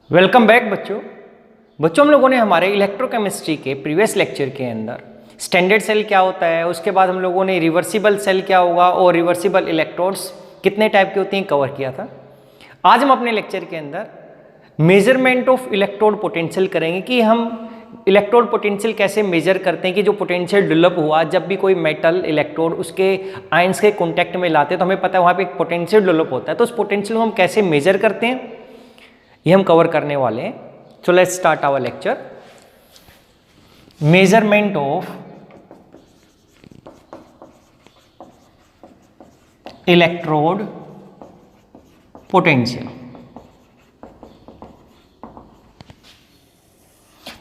Welcome back बच्चों हम लोगों ने हमारे इलेक्ट्रोकेमिस्ट्री के प्रीवियस लेक्चर के अंदर स्टैंडर्ड सेल क्या होता है, उसके बाद हम लोगों ने रिवर्सिबल सेल क्या होगा और रिवर्सिबल इलेक्ट्रोड्स कितने टाइप के होते हैं कवर किया था। आज हम अपने लेक्चर के अंदर मेजरमेंट ऑफ इलेक्ट्रोड पोटेंशियल करेंगे कि हम इलेक्ट्रोड पोटेंशियल कैसे मेजर करते हैं कि जो पोटेंशियल डेवलप हुआ जब भी कोई मेटल इलेक्ट्रोड उसके आयंस के कॉन्टैक्ट में लाते हैं तो हमें पता है वहाँ पे एक पोटेंशियल डेवलप होता है, तो उस पोटेंशियल को हम कैसे मेजर करते हैं ये हम कवर करने वाले हैं। So let's start our lecture. Measurement of electrode potential.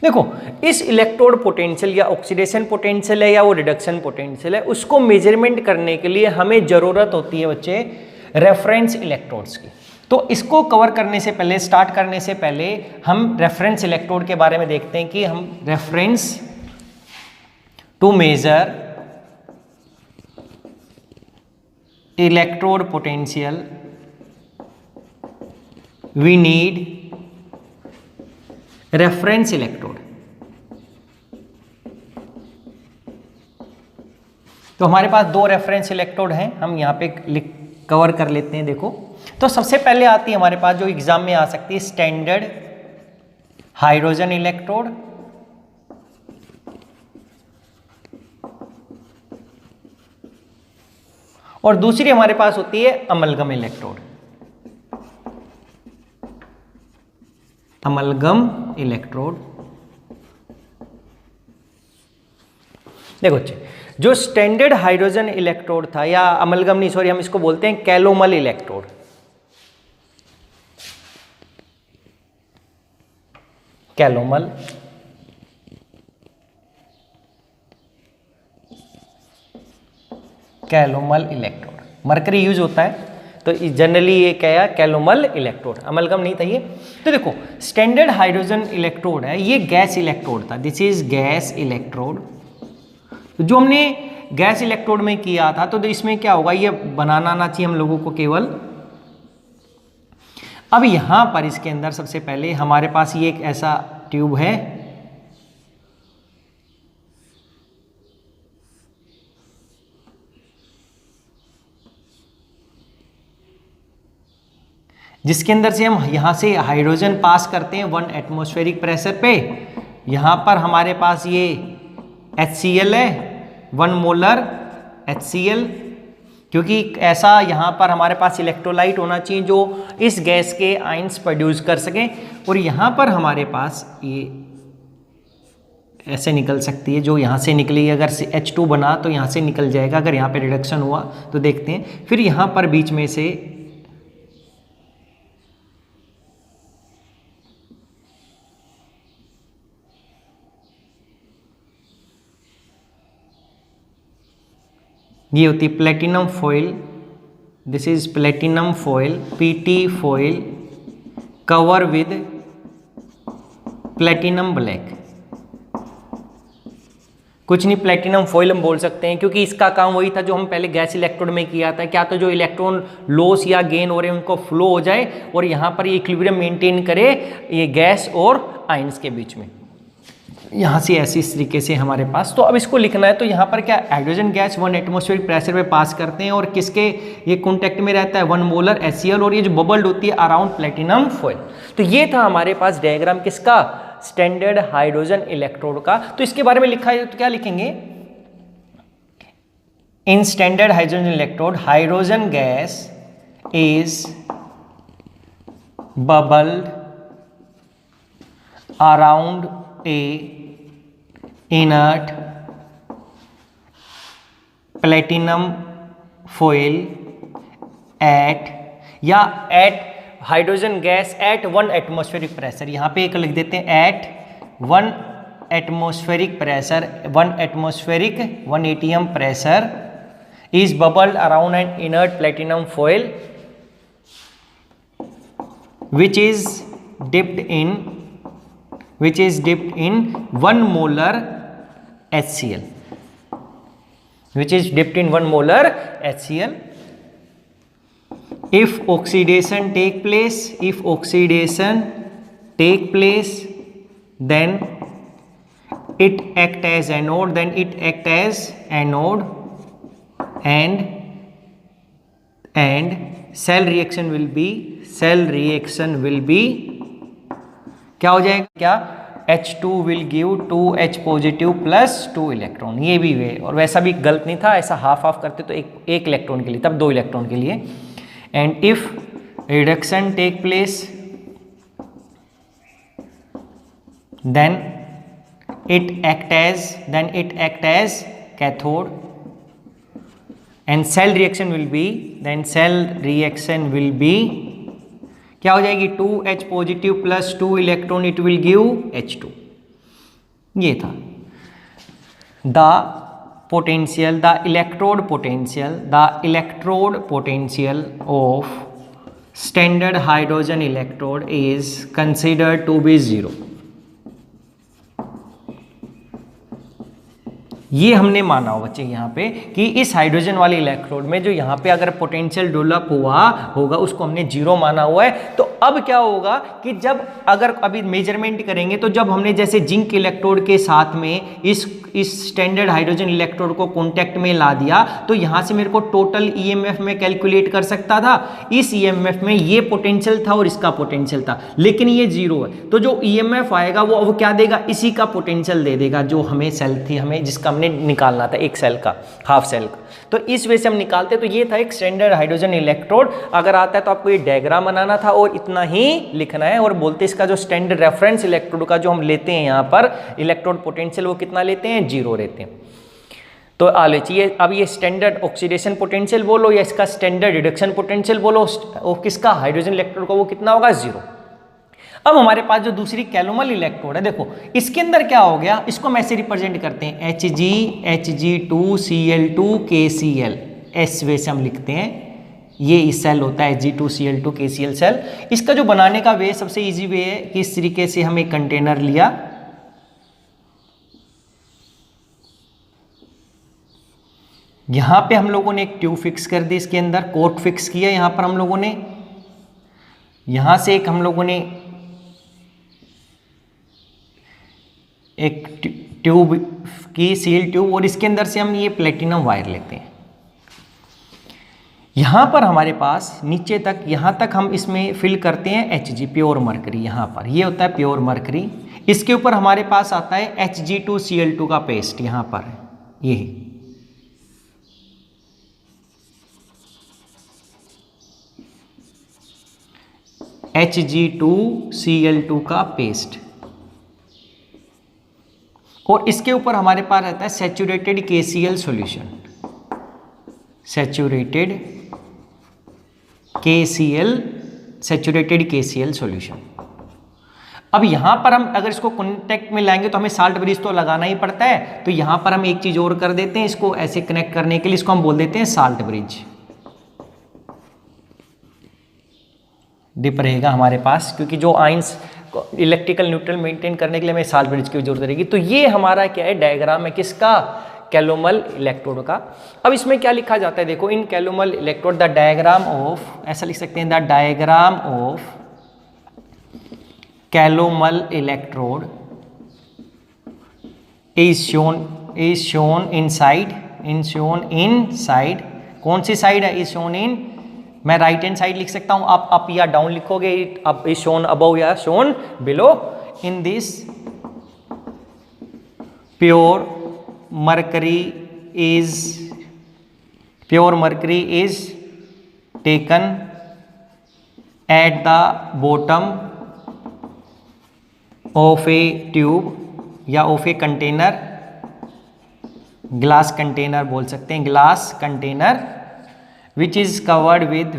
देखो, इस इलेक्ट्रोड पोटेंशियल या ऑक्सीडेशन पोटेंशियल है या वो रिडक्शन पोटेंशियल है, उसको मेजरमेंट करने के लिए हमें जरूरत होती है बच्चे रेफरेंस इलेक्ट्रोड्स की। तो इसको कवर करने से पहले, स्टार्ट करने से पहले हम रेफरेंस इलेक्ट्रोड के बारे में देखते हैं कि हम reference to measure electrode potential we need reference electrode. तो हमारे पास दो रेफरेंस इलेक्ट्रोड हैं, हम यहां पे कवर कर लेते हैं। देखो, तो सबसे पहले आती है हमारे पास जो एग्जाम में आ सकती है स्टैंडर्ड हाइड्रोजन इलेक्ट्रोड, और दूसरी हमारे पास होती है अमलगम इलेक्ट्रोड। Amalgam electrode. देखो बच्चे, जो स्टैंडर्ड हाइड्रोजन इलेक्ट्रोड था, या अमलगम नहीं, सॉरी, हम इसको बोलते हैं calomel electrode. Calomel electrode. Mercury use होता है तो जनरली ये क्या है, कैलोमल इलेक्ट्रोड, अमलगम नहीं था ये। तो देखो, स्टैंडर्ड हाइड्रोजन इलेक्ट्रोड है, ये गैस इलेक्ट्रोड था, दिस इज गैस इलेक्ट्रोड। जो हमने गैस इलेक्ट्रोड में किया था तो इसमें क्या होगा, ये बनाना आना चाहिए हम लोगों को केवल। अब यहां पर इसके अंदर सबसे पहले हमारे पास ये एक ऐसा ट्यूब है, जिसके अंदर से हम यहां से हाइड्रोजन पास करते हैं 1 एटमॉस्फेरिक प्रेशर पे। यहां पर हमारे पास ये HCl है, 1 मोलर HCl, क्योंकि ऐसा यहाँ पर हमारे पास इलेक्ट्रोलाइट होना चाहिए जो इस गैस के आयंस प्रोड्यूस कर सकें। और यहाँ पर हमारे पास ये ऐसे निकल सकती है, जो यहाँ से निकली, अगर H2 बना तो यहाँ से निकल जाएगा, अगर यहाँ पे रिडक्शन हुआ तो देखते हैं। फिर यहाँ पर बीच में से ये होती platinum foil, this is platinum foil, PT foil cover with platinum black. कुछ नहीं, प्लेटिनम फॉइल हम बोल सकते हैं क्योंकि इसका काम वही था जो हम पहले गैस इलेक्ट्रोड में किया था। क्या तो जो इलेक्ट्रॉन लॉस या गेन हो रहे हैं उनको फ्लो हो जाए और यहाँ पर ये इक्विलिब्रियम मेंटेन करे ये गैस और आयंस के बीच में। यहाँ से ऐसी इस तरीके से हमारे पास, तो अब इसको लिखना है तो यहाँ पर क्या, हाइड्रोजन गैस 1 एटमॉस्फेरिक प्रेशर पे पास करते हैं और किसके ये कॉन्टैक्ट में रहता है, 1 मोलर HCl, और ये जो बबल्ड होती है अराउंड प्लेटिनम फॉइल। तो ये था हमारे पास डायग्राम किसका, स्टैंडर्ड हाइड्रोजन इलेक्ट्रोड का। तो इसके बारे में लिखा है तो क्या लिखेंगे, in standard hydrogen electrode hydrogen gas is bubbled around a inert platinum foil at hydrogen gas at 1 atmospheric pressure. यहाँ पे एक लिख देते हैं at 1 atmospheric pressure, 1 atmospheric 1 atm pressure is bubbled around an inert platinum foil which is dipped in 1 molar HCl, which is dipped in 1 molar HCl. If oxidation take place, if oxidation take place, then it act as anode, then it act as anode, and cell reaction will be क्या हो जाएगा, क्या H2 will give 2H positive plus 2 electron. ये भी वे और वैसा भी गलत नहीं था, ऐसा हाफ हाफ करते तो एक इलेक्ट्रॉन के लिए, तब 2 इलेक्ट्रॉन के लिए। And if reduction take place then it act as cathode, and cell reaction will be क्या हो जाएगी, 2H positive plus 2 electron, it will give H2। ये था the potential, the electrode potential of standard hydrogen electrode is considered to be 0। ये हमने माना हो बच्चे यहाँ पे कि इस हाइड्रोजन वाले इलेक्ट्रोड में जो यहाँ पे अगर पोटेंशियल डेवलप हुआ होगा उसको हमने 0 माना हुआ है। तो अब क्या होगा कि जब अगर अभी मेजरमेंट करेंगे तो जब हमने जैसे जिंक इलेक्ट्रोड के साथ में इस स्टैंडर्ड हाइड्रोजन इलेक्ट्रोड को कॉन्टैक्ट में ला दिया तो यहाँ से मेरे को टोटल ईएमएफ में कैलकुलेट कर सकता था। इस ईएमएफ में ये पोटेंशियल था और इसका पोटेंशियल था, लेकिन ये 0 है। तो जो ईएमएफ आएगा वो क्या देगा, इसी का पोटेंशियल दे देगा जो हमें सेल थी, हमें जिसका हमने निकालना था एक सेल का, हाफ सेल का। तो इस वजह से हम निकालते। तो ये था एक स्टैंडर्ड हाइड्रोजन इलेक्ट्रोड। अगर आता है तो आपको ये डायग्राम बनाना था और इतना ही लिखना है। और बोलते इसका जो स्टैंडर्ड रेफरेंस इलेक्ट्रोड का जो हम लेते हैं यहाँ पर इलेक्ट्रोड पोटेंशियल, वो कितना लेते हैं, 0 रहते हैं। तो आलोचिए अब ये स्टैंडर्ड ऑक्सीडेशन पोटेंशियल बोलो या इसका स्टैंडर्ड रिडक्शन पोटेंशियल बोलो, और किसका हाइड्रोजन इलेक्ट्रोड का वो कितना होगा, 0। अब हमारे पास जो दूसरी कैलोमल इलेक्ट्रोड है, देखो इसके अंदर क्या हो गया, इसको हम ऐसे रिप्रेजेंट करते हैं Hg2Cl2KCl, इस वे से हम लिखते हैं। ये इस सेल होता है Hg2Cl2KCl सेल। इसका जो बनाने का वे सबसे इजी वे है कि इस तरीके से हम एक कंटेनर लिया, यहां पे हम लोगों ने एक ट्यूब फिक्स कर दी, इसके अंदर कोट फिक्स किया यहां पर हम लोगों ने, यहां से एक हम लोगों ने एक ट्यूब की सील ट्यूब, और इसके अंदर से हम ये प्लेटिनम वायर लेते हैं। यहां पर हमारे पास नीचे तक, यहां तक हम इसमें फिल करते हैं Hg प्योर मरकरी। यहां पर ये होता है प्योर मरकरी। इसके ऊपर हमारे पास आता है Hg2Cl2 का पेस्ट, यहां पर ये Hg2Cl2 का पेस्ट, और इसके ऊपर हमारे पास रहता है saturated KCl solution, saturated KCl solution. अब यहां पर हम अगर इसको कॉन्टेक्ट में लाएंगे तो हमें साल्ट ब्रिज तो लगाना ही पड़ता है। तो यहां पर हम एक चीज और कर देते हैं, इसको ऐसे कनेक्ट करने के लिए इसको हम बोल देते हैं साल्ट ब्रिज। डिप रहेगा हमारे पास, क्योंकि जो आयंस इलेक्ट्रिकल न्यूट्रल मेंटेन करने के लिए हमें साल्ट ब्रिज की जरूरत रहेगी। तो ये हमारा क्या है, डायग्राम है किसका, कैलोमल इलेक्ट्रोड का। अब इसमें क्या लिखा जाता है, देखो in calomel electrode the diagram of, ऐसा लिख सकते हैं, the diagram of calomel electrode is shown inside, कौन सी साइड है, इज शोन इन, मैं राइट हैंड साइड लिख सकता हूं, आप अप या डाउन लिखोगे, अप इज शोन अबव या shown below. In this pure mercury is taken at the bottom of a tube या of a container, glass container बोल सकते हैं, glass container, which is covered with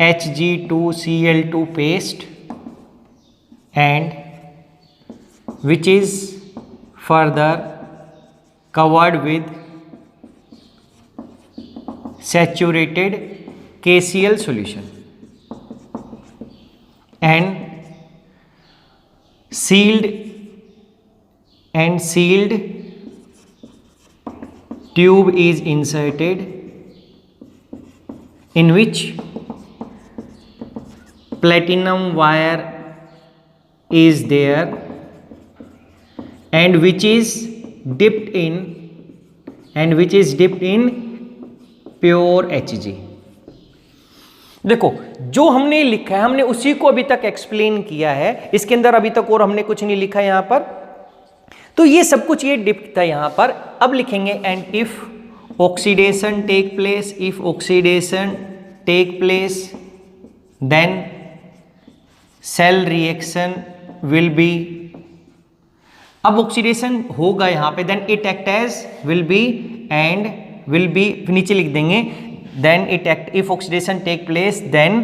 Hg2Cl2 paste, and which is further covered with saturated KCl solution and sealed tube is inserted in which platinum wire is there and which is dipped in pure Hg। देखो जो हमने लिखा है हमने उसी को अभी तक एक्सप्लेन किया है, इसके अंदर अभी तक और हमने कुछ नहीं लिखा है यहां पर। तो ये सब कुछ ये डिप्ट था यहां पर। अब लिखेंगे and if oxidation take place, if oxidation take place then cell reaction will be. अब ऑक्सीडेशन होगा यहां पे, then it act as will be and will be नीचे लिख देंगे, then it act if oxidation take place then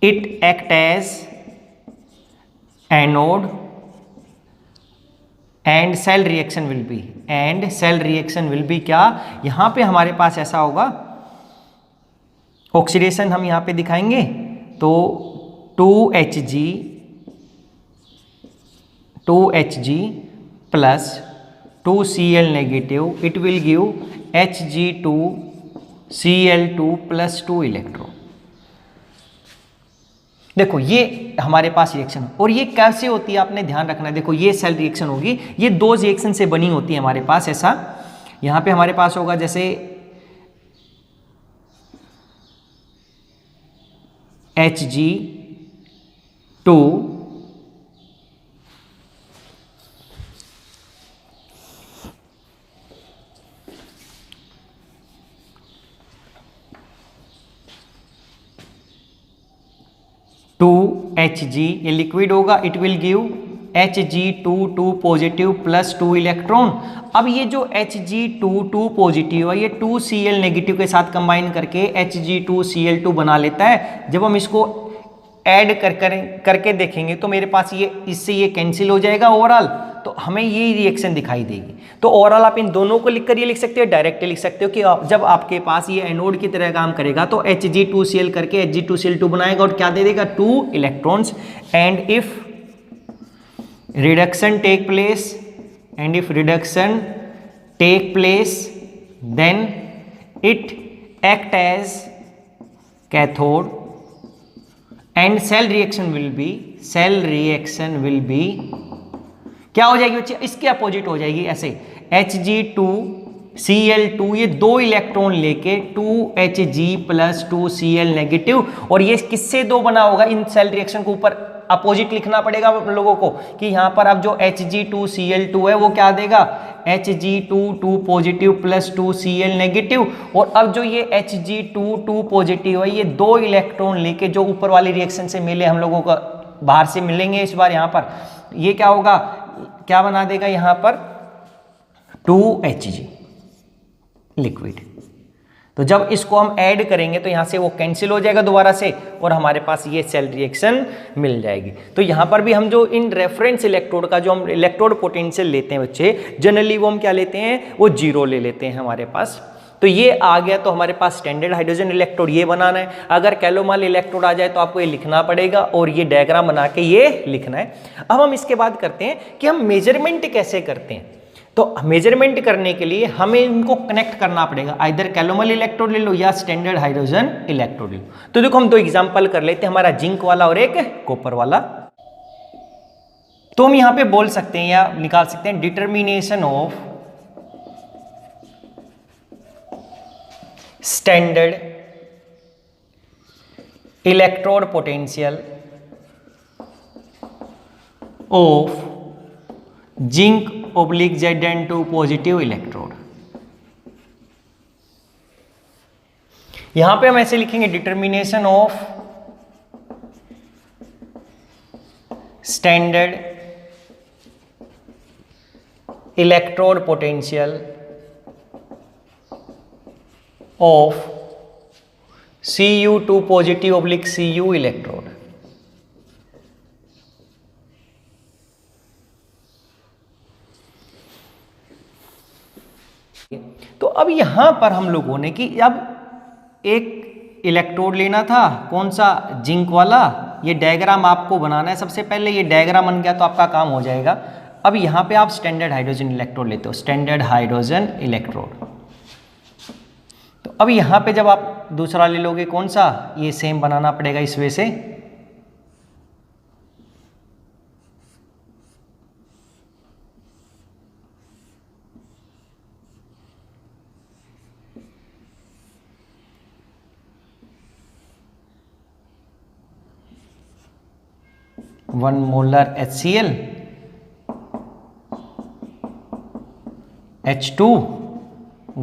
it act as anode and cell reaction will be, and cell reaction will be क्या, यहां पे हमारे पास ऐसा होगा, oxidation हम यहां पे दिखाएंगे तो 2Hg plus 2Cl negative, it will give Hg2Cl2 plus 2 electron. देखो ये हमारे पास रिएक्शन, और ये कैसे होती है आपने ध्यान रखना है। देखो ये सेल रिएक्शन होगी, ये दो रिएक्शन से बनी होती है हमारे पास। ऐसा यहां पे हमारे पास होगा जैसे Hg2 2Hg, ये लिक्विड होगा, it will give Hg2 positive plus 2 electron. अब ये जो Hg2 पॉजिटिव है ये 2Cl नेगेटिव के साथ कंबाइन करके Hg2Cl2 बना लेता है। जब हम इसको ऐड करके देखेंगे तो मेरे पास ये इससे ये कैंसिल हो जाएगा ओवरऑल, तो हमें ये रिएक्शन दिखाई देगी। तो ओवरऑल आप इन दोनों को लिखकर ये लिख सकते हो, डायरेक्टली लिख सकते हो कि जब आपके पास ये एनोड की तरह काम करेगा तो Hg2Cl करके Hg2Cl2 बनाएगा और क्या दे देगा 2 electrons. And if reduction take place then it act as cathode and cell reaction will be क्या हो जाएगी बच्चे, इसके अपोजिट हो जाएगी ऐसे, Hg2Cl2 ये 2 इलेक्ट्रॉन लेके 2Hg प्लस 2Cl नेगेटिव, और ये किससे 2 बना होगा, इन सेल रिएक्शन को ऊपर अपोजिट लिखना पड़ेगा लोगों को कि यहां पर अब जो Hg2Cl2 है वो क्या देगा Hg2 positive plus 2Cl negative, और अब जो ये Hg2 पॉजिटिव है ये 2 इलेक्ट्रॉन लेके जो ऊपर वाली रिएक्शन से मिले हम लोगों को बाहर से मिलेंगे इस बार यहां पर, ये क्या होगा, क्या बना देगा यहां पर 2Hg लिक्विड। तो जब इसको हम ऐड करेंगे तो यहां से वो कैंसिल हो जाएगा दोबारा से और हमारे पास ये सेल रिएक्शन मिल जाएगी। तो यहां पर भी हम जो इन रेफरेंस इलेक्ट्रोड का जो हम इलेक्ट्रोड पोटेंशियल लेते हैं बच्चे, जनरली वो हम क्या लेते हैं, वो 0 ले लेते हैं हमारे पास। तो ये आ गया, तो हमारे पास स्टैंडर्ड हाइड्रोजन इलेक्ट्रोड ये बनाना है। अगर कैलोमाल इलेक्ट्रोड आ जाए तो आपको ये लिखना पड़ेगा और ये डायग्राम बना के ये लिखना है। अब हम इसके बाद करते हैं कि हम मेजरमेंट कैसे करते हैं। तो मेजरमेंट करने के लिए हमें इनको कनेक्ट करना पड़ेगा, आइदर कैलोमल इलेक्ट्रोड ले लो या स्टैंडर्ड हाइड्रोजन इलेक्ट्रोड ले लो। तो देखो हम 2 एग्जांपल कर लेते हैं, हमारा जिंक वाला और एक कॉपर वाला। तो हम यहां पे बोल सकते हैं या निकाल सकते हैं determination of standard electrode potential of zinc oblique Zn2 positive electrode. यहां पे हम ऐसे लिखेंगे determination of standard electrode potential of Cu2 positive oblique Cu electrode. तो अब यहां पर हम लोगों ने कि अब एक इलेक्ट्रोड लेना था, कौन सा, जिंक वाला। ये डायग्राम आपको बनाना है, सबसे पहले ये डायग्राम बन गया तो आपका काम हो जाएगा। अब यहां पे आप स्टैंडर्ड हाइड्रोजन इलेक्ट्रोड लेते हो, स्टैंडर्ड हाइड्रोजन इलेक्ट्रोड। तो तो अब यहाँ पे जब आप दूसरा ले लोगे कौन सा, ये सेम बनाना पड़ेगा इस वे से। One molar HCl H2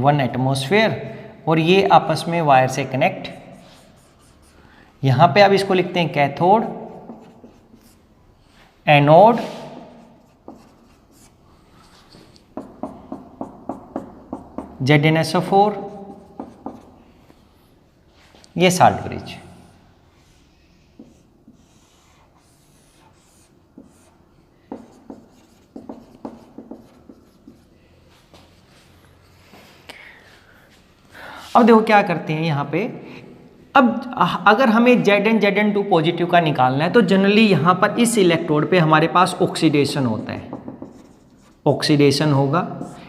1 atmosphere, और ये आपस में वायर से कनेक्ट। यहां पे आप इसको लिखते हैं कैथोड, एनोड, ZnSO4, ये साल्ट ब्रिज। अब देखो क्या करते हैं यहाँ पे, अब अगर हमें Zn2 पॉजिटिव का निकालना है तो जनरली यहाँ पर इस इलेक्ट्रोड पे हमारे पास ऑक्सीडेशन होता है, ऑक्सीडेशन होगा,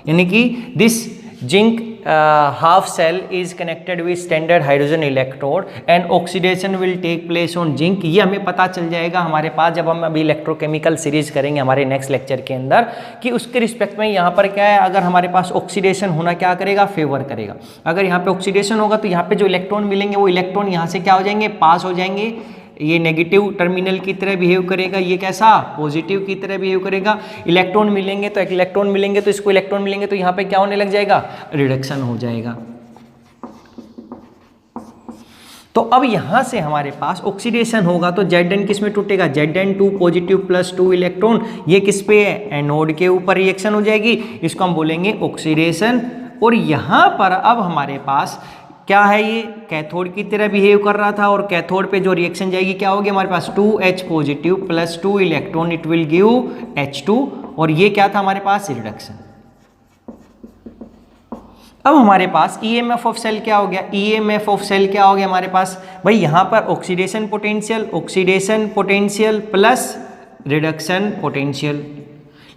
यानी कि this zinc half cell is connected with standard hydrogen electrode and oxidation will take place on zinc। ये हमें पता चल जाएगा हमारे पास जब हम अभी इलेक्ट्रोकेमिकल सीरीज करेंगे हमारे नेक्स्ट लेक्चर के अंदर, कि उसके रिस्पेक्ट में यहाँ पर क्या है, अगर हमारे पास ऑक्सीडेशन होना क्या करेगा, फेवर करेगा। अगर यहाँ पे ऑक्सीडेशन होगा तो यहाँ पे जो इलेक्ट्रॉन मिलेंगे वो इलेक्ट्रॉन यहाँ से क्या हो जाएंगे, पास हो जाएंगे, ये नेगेटिव टर्मिनल की तरह बिहेव करेगा, ये कैसा, पॉजिटिव की तरह बिहेव करेगा। इलेक्ट्रॉन मिलेंगे तो एक इलेक्ट्रॉन मिलेंगे तो इसको इलेक्ट्रॉन मिलेंगे तो यहाँ पे क्या होने लग जाएगा, रिडक्शन हो जाएगा। तो अब यहाँ से हमारे पास ऑक्सीडेशन होगा तो Zn किस में टूटेगा, Zn2 पॉजिटिव प्लस 2 इलेक्ट्रॉन, ये किस पे है, एनोड के ऊपर रिएक्शन हो जाएगी, इसको हम बोलेंगे ऑक्सीडेशन। और यहाँ पर अब हमारे पास क्या है, ये कैथोड की तरह बिहेव कर रहा था, और कैथोड पे जो रिएक्शन जाएगी क्या होगी हमारे पास, 2H positive plus 2 electron, it will give H2, और ये क्या था हमारे पास, रिडक्शन। अब हमारे पास EMF ऑफ सेल क्या हो गया, EMF ऑफ सेल क्या हो गया हमारे पास, भाई यहाँ पर oxidation potential plus reduction potential.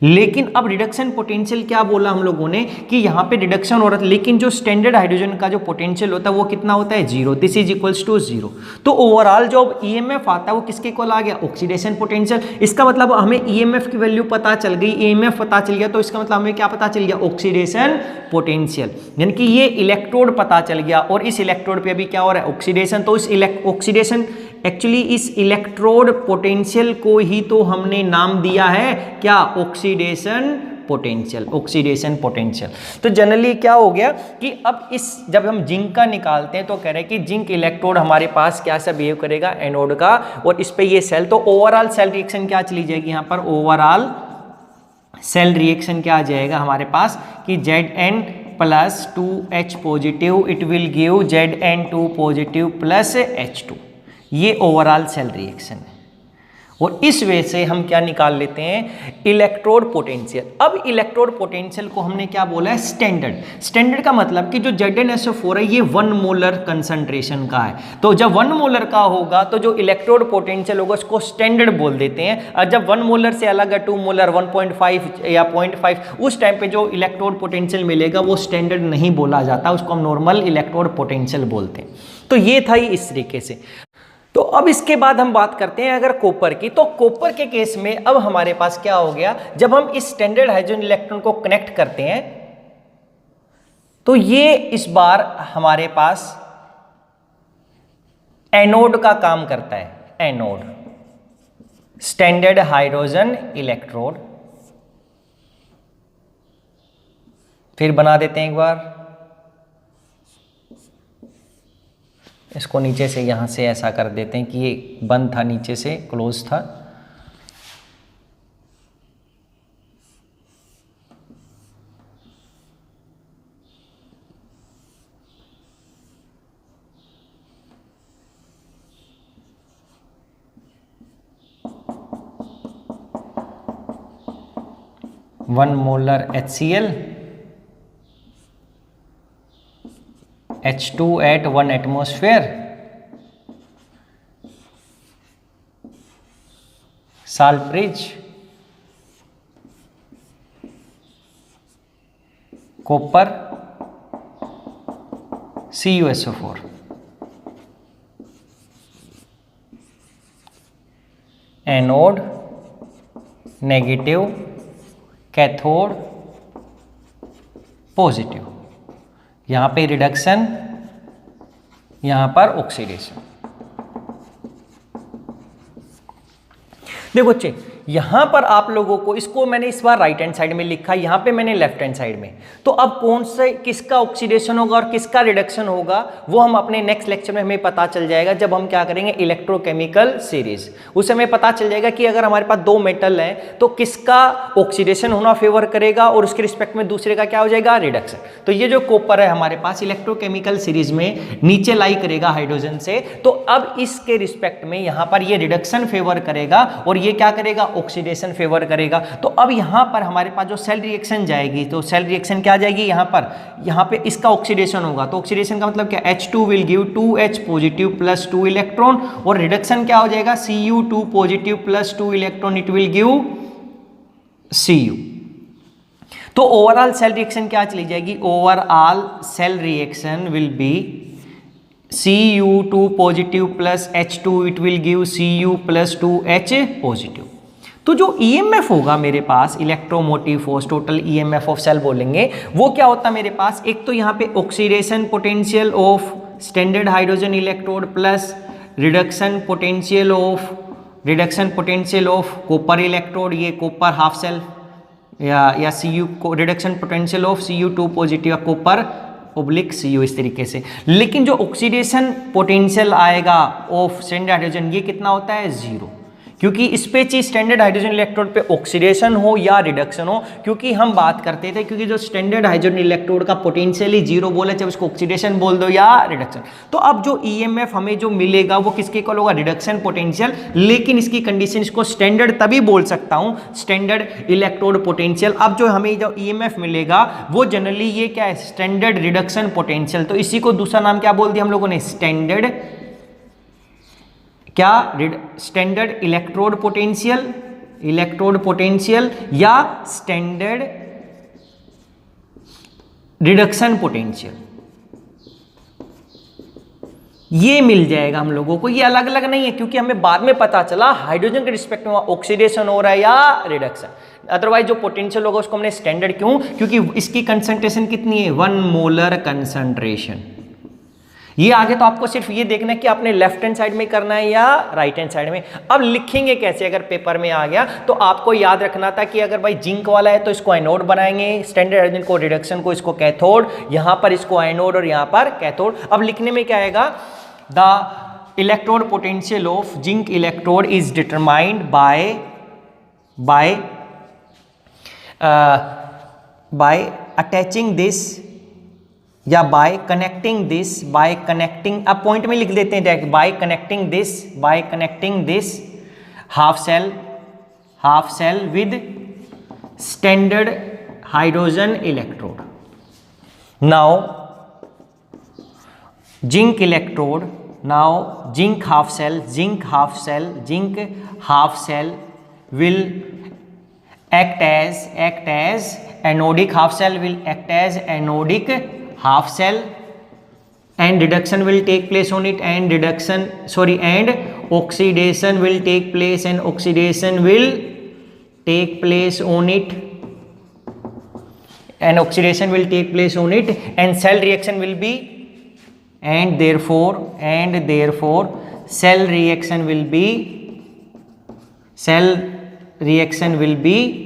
लेकिन अब रिडक्शन पोटेंशियल क्या बोला हम लोगों ने कि यहाँ पे रिडक्शन हो रहा था, लेकिन जो स्टैंडर्ड हाइड्रोजन का जो पोटेंशियल होता है वो कितना होता है, 0, दिस इज इक्वल्स टू 0। तो ओवरऑल जो EMF आता है वो किसके इक्वल आ गया, ऑक्सीडेशन पोटेंशियल। इसका मतलब हमें EMF की वैल्यू पता चल गई, EMF पता चल गया, तो इसका मतलब हमें क्या पता चल गया, ऑक्सीडेशन पोटेंशियल, यानी कि ये इलेक्ट्रोड पता चल गया, और इस इलेक्ट्रोड पे अभी क्या हो रहा है, ऑक्सीडेशन। तो इस ऑक्सीडेशन एक्चुअली इस इलेक्ट्रोड पोटेंशियल को ही तो हमने नाम दिया है क्या, ऑक्सीडेशन पोटेंशियल, ऑक्सीडेशन पोटेंशियल। तो जनरली क्या हो गया कि अब इस जब हम जिंक का निकालते हैं तो कह रहे हैं कि जिंक इलेक्ट्रोड हमारे पास क्या सा बिहेव करेगा, एनोड का, और इस पे ये सेल, तो ओवरऑल सेल रिएक्शन क्या चली जाएगी यहाँ पर, ओवरऑल सेल रिएक्शन क्या आ जाएगा हमारे पास कि Zn plus 2H positive, it will give Zn2 positive plus H2, ये ओवरऑल सेल रिएक्शन है। और इस वे से हम क्या निकाल लेते हैं, इलेक्ट्रोड पोटेंशियल। अब इलेक्ट्रोड पोटेंशियल को हमने क्या बोला है, स्टैंडर्ड। स्टैंडर्ड का मतलब कि जो ZnSO4 है ये 1 मोलर कंसंट्रेशन का है, तो जब 1 मोलर का होगा तो जो इलेक्ट्रोड पोटेंशियल होगा उसको स्टैंडर्ड बोल देते हैं। और जब 1 मोलर से अलग है, 2 मोलर 1.5 या 0.5, उस टाइम पे जो इलेक्ट्रोड पोटेंशियल मिलेगा वो स्टैंडर्ड नहीं बोला जाता, उसको हम नॉर्मल इलेक्ट्रोड पोटेंशियल बोलते हैं। तो ये था ही इस तरीके से। तो अब इसके बाद हम बात करते हैं अगर कॉपर की, तो कॉपर के केस में अब हमारे पास क्या हो गया, जब हम इस स्टैंडर्ड हाइड्रोजन इलेक्ट्रॉन को कनेक्ट करते हैं तो ये इस बार हमारे पास एनोड का काम करता है, एनोड, स्टैंडर्ड हाइड्रोजन इलेक्ट्रोड। फिर बना देते हैं एक बार, इसको नीचे से यहाँ से ऐसा कर देते हैं कि ये बंद था, नीचे से क्लोज था। One molar HCl H2 at 1 atmosphere, salt bridge, copper, CuSO4, anode negative, cathode positive, यहां पे रिडक्शन, यहां पर ऑक्सीडेशन। देखो बच्चे, यहां पर आप लोगों को, इसको मैंने इस बार राइट हैंड साइड में लिखा, यहां पे मैंने लेफ्ट हैंड साइड में, तो अब कौन से किसका ऑक्सीडेशन होगा और किसका रिडक्शन होगा वो हम अपने नेक्स्ट लेक्चर में हमें पता चल जाएगा, जब हम क्या करेंगे इलेक्ट्रोकेमिकल सीरीज। उस समय पता चल जाएगा कि अगर हमारे पास दो मेटल है तो किसका ऑक्सीडेशन होना फेवर करेगा और उसके रिस्पेक्ट में दूसरे का क्या हो जाएगा, रिडक्शन। तो ये जो कॉपर है हमारे पास इलेक्ट्रोकेमिकल सीरीज में नीचे लाई करेगा हाइड्रोजन से, तो अब इसके रिस्पेक्ट में यहां पर ये रिडक्शन फेवर करेगा और ये क्या करेगा, ऑक्सीडेशन फेवर करेगा। तो अब यहां पर हमारे पास जो सेल रिएक्शन जाएगी, तो सेल रिएक्शन क्या जाएगी, यहां पे इसका ऑक्सीडेशन होगा। तो ऑक्सीडेशन का मतलब क्या, H2 will give 2H positive plus 2 electron, और रिडक्शन क्या हो जाएगा, Cu2 positive plus 2 electron, it will give Cu। तो ओवरऑल सेल रिएक्शन क्या चली जाएगी, overall cell reaction will be Cu2 positive plus H2, it will give Cu plus 2H positive. तो जो EMF होगा मेरे पास, electromotive force, total EMF of cell बोलेंगे, वो क्या होता है मेरे पास, एक तो यहाँ पे oxidation potential of standard hydrogen electrode plus reduction potential of copper electrode, ये कॉपर हाफ सेल या Cu को reduction potential of Cu2 positive या कॉपर ऑब्लिक Cu, इस तरीके से। लेकिन जो ऑक्सीडेशन पोटेंशियल आएगा ऑफ स्टैंडर्ड हाइड्रोजन, ये कितना होता है, 0, क्योंकि इस पे चाहिए स्टैंडर्ड हाइड्रोजन इलेक्ट्रोड पे ऑक्सीडेशन हो या रिडक्शन हो, क्योंकि हम बात करते थे, क्योंकि जो स्टैंडर्ड हाइड्रोजन इलेक्ट्रोड का पोटेंशियल ही 0 बोले, चाहे उसको ऑक्सीडेशन बोल दो या रिडक्शन। तो अब जो EMF हमें जो मिलेगा वो किसके इक्वल होगा, रिडक्शन पोटेंशियल। लेकिन इसकी कंडीशन, इसको स्टैंडर्ड तभी बोल सकता हूं, स्टैंडर्ड इलेक्ट्रोड पोटेंशियल। अब जो हमें जो EMF मिलेगा वो जनरली ये क्या है, स्टैंडर्ड रिडक्शन पोटेंशियल। तो इसी को दूसरा नाम क्या बोल दिया हम लोगों ने, स्टैंडर्ड क्या, स्टैंडर्ड इलेक्ट्रोड पोटेंशियल या स्टैंडर्ड रिडक्शन पोटेंशियल, ये मिल जाएगा हम लोगों को। ये अलग अलग नहीं है, क्योंकि हमें बाद में पता चला हाइड्रोजन के रिस्पेक्ट में ऑक्सीडेशन हो रहा है या रिडक्शन। अदरवाइज जो पोटेंशियल होगा उसको हमने स्टैंडर्ड क्यों, क्योंकि इसकी कंसंट्रेशन कितनी है, 1 मोलर कंसंट्रेशन। ये आगे तो आपको सिर्फ ये देखना है कि आपने लेफ्ट हैंड साइड में करना है या राइट हैंड साइड में। अब लिखेंगे कैसे, अगर पेपर में आ गया तो आपको याद रखना था कि अगर भाई जिंक वाला है तो इसको एनोड बनाएंगे, स्टैंडर्ड हाइड्रोजन को रिडक्शन को इसको कैथोड, यहां पर इसको एनोड और यहां पर कैथोड। अब लिखने में क्या आएगा, the electrode potential of zinc electrode is determined by attaching this या बाय कनेक्टिंग, अब पॉइंट में लिख देते हैं direct, by connecting this half cell with standard hydrogen electrode. Now zinc electrode, now zinc half cell will act as anodic half cell will act as anodic half cell, and reduction will take place on it, and oxidation will take place, and oxidation will take place on it, and oxidation will take place on it, and cell reaction will be, and therefore cell reaction will be,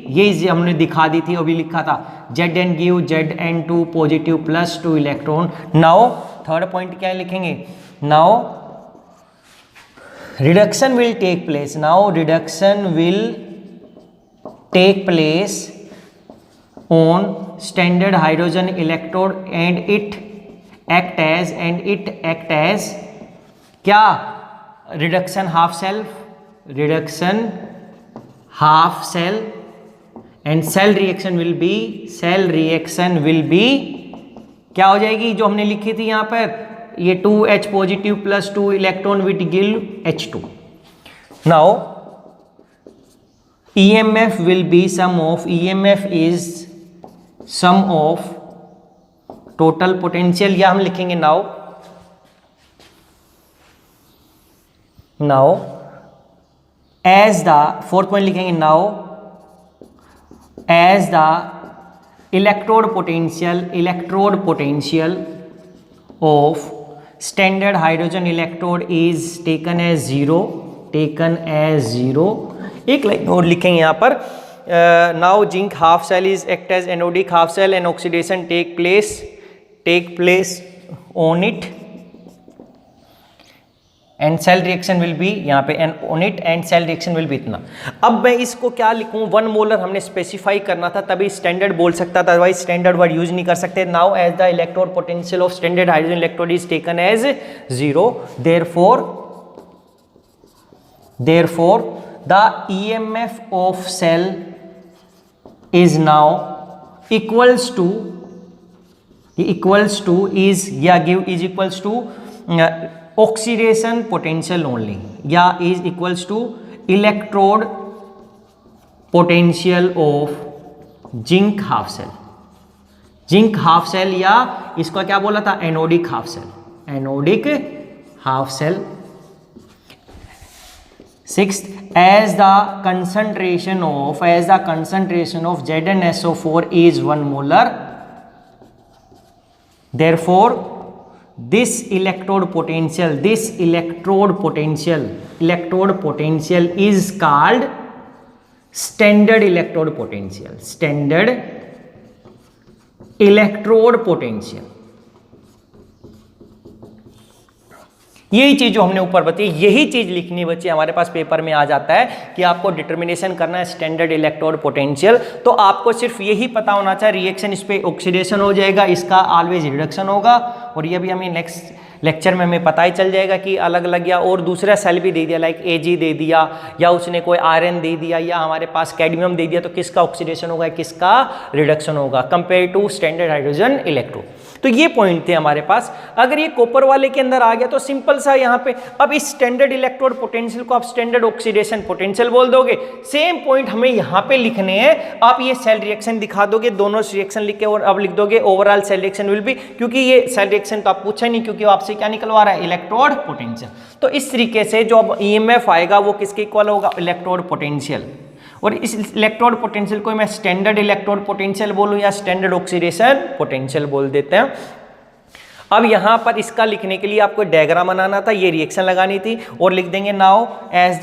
ये हमने दिखा दी थी, अभी लिखा था Zn give Zn2 positive plus 2 electron. Now third point क्या लिखेंगे, now reduction will take place on standard hydrogen electrode, and it act as क्या, reduction half cell, and cell reaction will be क्या हो जाएगी, जो हमने लिखी थी यहां पर, ये 2H positive plus 2 electron with give H2। Now EMF will be EMF is sum of total potential, या हम लिखेंगे now now as the fourth point लिखेंगे, now as the electrode potential of standard hydrogen electrode is taken as zero. एक line और लिखेंगे यहाँ पर, now zinc half cell is act as anodic half cell and oxidation take place on it and cell reaction will be, यहाँ पे and on it and cell reaction will be इतना। अब मैं इसको क्या लिखूँ, 1 मोलर हमने स्पेसिफाई करना था तभी स्टैंडर्ड बोल सकता था, अदरवाइज स्टैंडर्ड वर्ड यूज नहीं कर सकते। Now as the electrode potential of standard hydrogen electrode is taken as 0, therefore the EMF of cell is now equals to oxidation potential only, या is equals to electrode potential of zinc half cell, या इसको क्या बोला था, anodic half cell. Sixth, as the concentration of ZnSO4 is 1 molar, therefore this electrode potential is called standard electrode potential। यही चीज जो हमने ऊपर बताई, यही चीज लिखनी बच्चे हमारे पास पेपर में आ जाता है कि आपको डिटर्मिनेशन करना है स्टैंडर्ड इलेक्ट्रोड पोटेंशियल। तो आपको सिर्फ यही पता होना चाहिए, रिएक्शन इस पे ऑक्सीडेशन हो जाएगा, इसका ऑलवेज रिडक्शन होगा। और ये भी हमें नेक्स्ट लेक्चर में हमें पता ही चल जाएगा कि अलग अलग, या और दूसरा सेल भी दे दिया लाइक Ag दे दिया, या उसने कोई आयरन दे दिया, या हमारे पास कैडमियम दे दिया, तो किसका ऑक्सीडेशन होगा, किसका रिडक्शन होगा compare to standard hydrogen electrode. तो ये पॉइंट थे हमारे पास। अगर ये कॉपर वाले के अंदर आ गया तो सिंपल सा यहाँ पे, अब इस स्टैंडर्ड इलेक्ट्रोड पोटेंशियल को आप स्टैंडर्ड ऑक्सीडेशन पोटेंशियल बोल दोगे। सेम पॉइंट हमें यहाँ पे लिखने हैं, आप ये सेल रिएक्शन दिखा दोगे, दोनों रिएक्शन लिख के, और अब लिख दोगे overall cell reaction will be, क्योंकि ये सेल रिएक्शन तो आप पूछा नहीं, क्योंकि आपसे क्या निकलवा रहा है, इलेक्ट्रोड पोटेंशियल। तो इस तरीके से जो अब EMF आएगा वो किसके इक्वल होगा, इलेक्ट्रोड पोटेंशियल। और इस इलेक्ट्रोड पोटेंशियल को मैं स्टैंडर्ड इलेक्ट्रोड पोटेंशियल बोलूं या स्टैंडर्ड ऑक्सीडेशन पोटेंशियल बोल देते हैं। अब यहाँ पर इसका लिखने के लिए आपको डायग्राम बनाना था, ये रिएक्शन लगानी थी, और लिख देंगे now as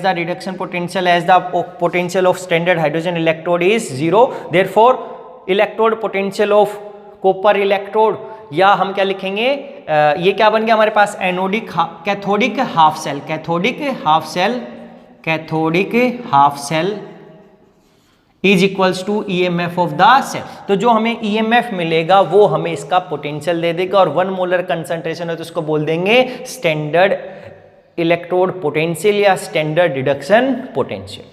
the reduction potential as the potential of standard hydrogen electrode is 0, therefore electrode potential of copper electrode, या हम क्या लिखेंगे, ये क्या बन गया हमारे पास, anodic cathodic half cell is equals to EMF of the cell. तो जो हमें EMF मिलेगा वो हमें इसका पोटेंशियल दे देगा, और 1 मोलर कंसंट्रेशन है तो उसको बोल देंगे स्टैंडर्ड इलेक्ट्रोड पोटेंशियल या स्टैंडर्ड रिडक्शन पोटेंशियल।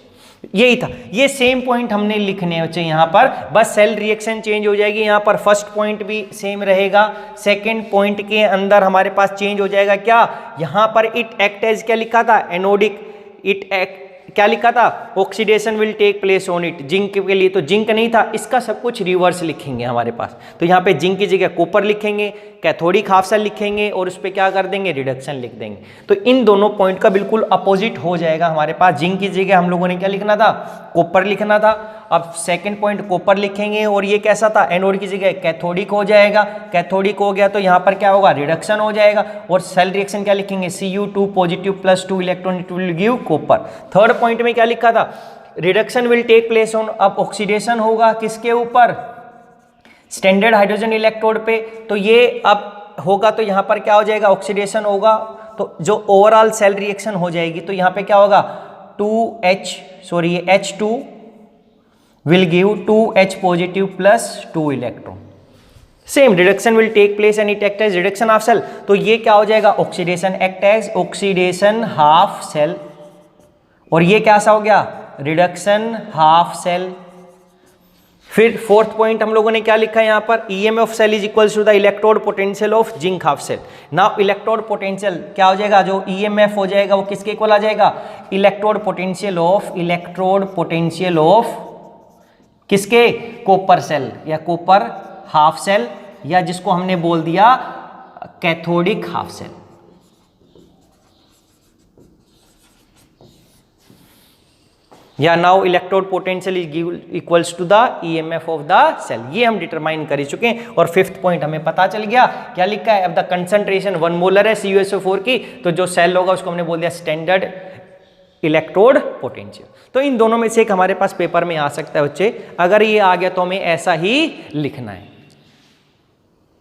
यही था, ये सेम पॉइंट हमने लिखने हैं यहाँ पर, बस सेल रिएक्शन चेंज हो जाएगी। यहाँ पर फर्स्ट पॉइंट भी सेम रहेगा, सेकंड पॉइंट के अंदर हमारे पास चेंज हो जाएगा क्या, यहाँ पर इट एक्ट एज क्या लिखा था, एनोडिक, इट एक्ट क्या लिखा था, oxidation will take place on it, zinc के लिए तो जिंक नहीं था, इसका सब कुछ रिवर्स लिखेंगे हमारे पास। तो यहाँ पे जिंक की जगह कॉपर लिखेंगे, कैथोडिक हाफ सेल लिखेंगे, और उस पर क्या कर देंगे, रिडक्शन लिख देंगे। तो इन दोनों पॉइंट का बिल्कुल अपोजिट हो जाएगा हमारे पास। जिंक की जगह हम लोगों ने क्या लिखना था, कॉपर लिखना था। अब सेकंड पॉइंट कॉपर लिखेंगे, और ये कैसा था, एनोड की जगह कैथोडिक हो जाएगा। कैथोडिक हो गया तो यहाँ पर क्या होगा, रिडक्शन हो जाएगा। और सेल रिएक्शन क्या लिखेंगे, Cu2 positive plus 2 electron, it will give copper. Third point में क्या लिखा था, reduction will take place on, अब ऑक्सीडेशन होगा किसके ऊपर, स्टैंडर्ड हाइड्रोजन इलेक्ट्रोड पे। तो ये अब होगा तो यहाँ पर क्या हो जाएगा, ऑक्सीडेशन होगा, तो जो ओवरऑल सेल रिएक्शन हो जाएगी तो यहाँ पे क्या होगा, H2 will give 2H positive plus 2 electron। Same reduction will take place and it act as reduction half cell. तो ये क्या हो जाएगा, oxidation, act as oxidation half cell, और ये कैसा हो गया, रिडक्शन हाफ सेल। फिर फोर्थ पॉइंट हम लोगों ने क्या लिखा है यहाँ पर, EMF of cell is equals to the electrode potential of zinc half cell. Now electrode potential क्या हो जाएगा, जो EMF हो जाएगा वो किसके इक्वल आ जाएगा, इलेक्ट्रोड पोटेंशियल ऑफ किसके, कॉपर सेल या कॉपर हाफ सेल, या जिसको हमने बोल दिया कैथोडिक हाफ सेल। या now electrode potential is equals to the EMF of the cell, ये हम डिटरमाइन कर चुके हैं। और फिफ्थ पॉइंट हमें पता चल गया, क्या लिखा है, अब द कंसंट्रेशन 1 मोलर है CuSO4 की, तो जो सेल होगा उसको हमने बोल दिया स्टैंडर्ड इलेक्ट्रोड पोटेंशियल। तो इन दोनों में से एक हमारे पास पेपर में आ सकता है बच्चे, अगर ये आ गया तो हमें ऐसा ही लिखना है।